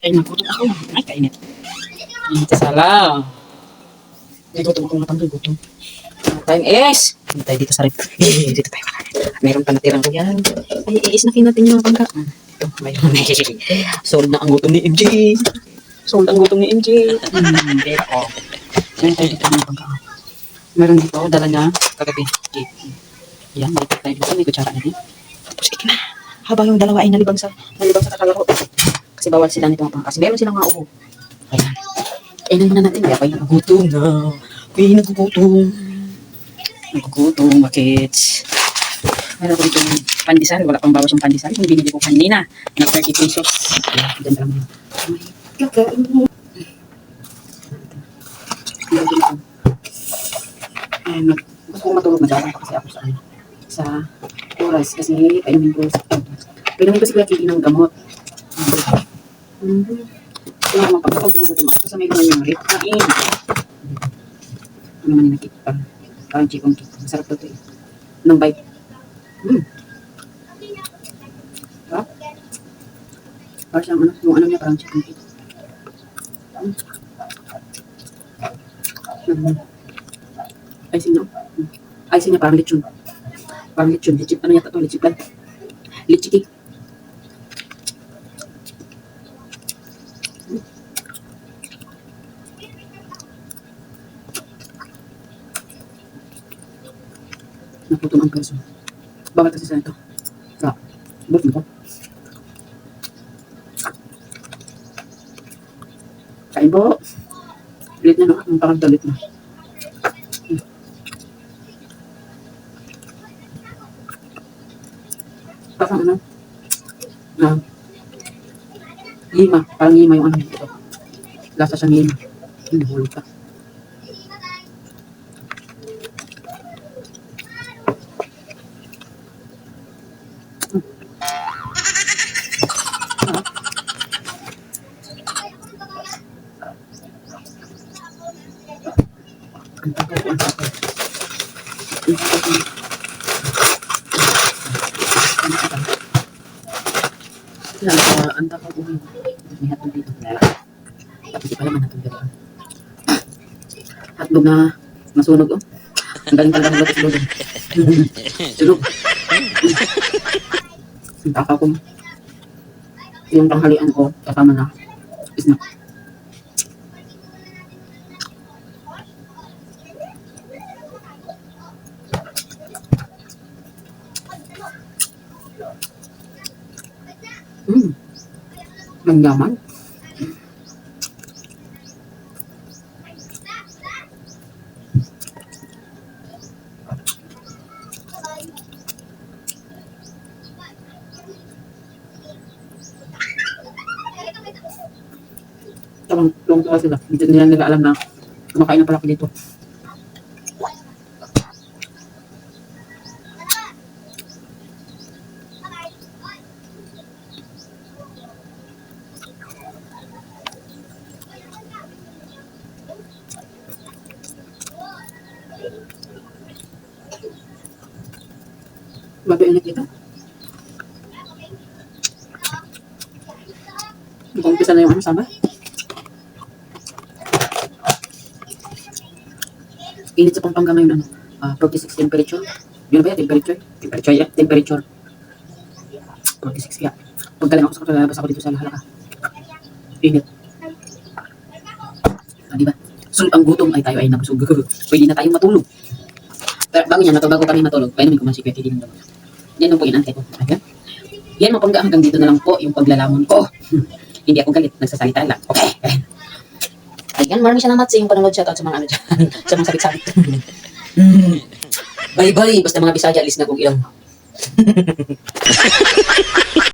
Ay, nagutom ako. Ay, kainit. Init sa sala. Ay, gutom ako matanggal, gutom. Time is, hindi tayo dito sa rep. Dito tayo. Meron pa natirang ko yan. Ay, iisnakin natin yung mga pangka. Ito, mayroon. Sold na ang gutom ni MJ. Sold ang gutom ni MJ. Pero, oh. Meron tayo dito mga pangka. Meron dito, dala niya, kagabi. Cake. Yan, dito tayo dito. May kutsara na din. Tapos, ito na. Habang yung dalawa ay nalibang sa kakalaro. Kasi bawal sila nito mga pangka. Kasi meron silang mga ubo. Ayan. Kainin muna natin. Kaya pa yung nagutom na. Kaya nagugutom. Nagugutom, bakit? Meron ko dito yung pandesal. Wala pang bawas yung pandesal. Yung binili ko kanina. Na 30 pesos. Ayan, dyan lang yun. Kakain mo. Ayan, gusto ko matulog. Madalang pa kasi ako sa oras. Kasi painumin ko sa painumin ko si Kuya Kiki ng gamot. Kaya mapagkakag mo ito. Kasi may naman yung rip. Kain. Ano naman yung nakita. Parang chikong cake. Masarap ito eh. Nang bite. Sarap. Parang siyang ano. Yung ano niya parang chikong cake. Aysin niya. Aysin niya parang lechon. Parang lechon. Lechon. Ano yata ito? Lechon plan. Lechon cake. Naputom ang perso. Bawal kasi sa ito. Kaya, bot mo ko. Kain po. Ulit na no. Ang pakagdalit na. Parang ano. Lima. Parang lima yung ano dito. Lasa siyang lima. Hulog ka. Ang tagal ko, ang tagal. Ang tagal ko. May hotdog dito. Tapos di pa naman hotdog dito. Hotdog na masunog oh. Ang galing talaga ng lotus loading. Sunog. Ang tagal ko. Yung tanghalian ko, kasama na snack. Ang yaman. Tuwang tuwa sila. Hindi nila alam na kumakain na pala ako dito. Bago init ito. Nag-umpisa na yung ano, sama. Init sa Pampanga ngayon, 46 temperature. Yun ba yan? Temperature? Temperature, yeah. Temperature. 46 kaya. Pagkaling ako sa kalalabas ako dito sa Halaka. Init. Diba? Sulp ang gutom ay tayo ay nabusog. Pwede na tayong matulog. Pero bago kami matulog, painumin ko man si Kuya Kiki ng gamot. Yan po inantay ko. Ayan. Yan mapangga hanggang dito na lang po yung paglalamon ko. Hindi ako galit, nagsasalita lang. Okay. Ayan, maraming salamat sa iyong panonood. Shoutout sa mga ano dyan. Sa mga sabit-sabit. Bye-bye. Basta mga Bisaya, alis na kung ilang.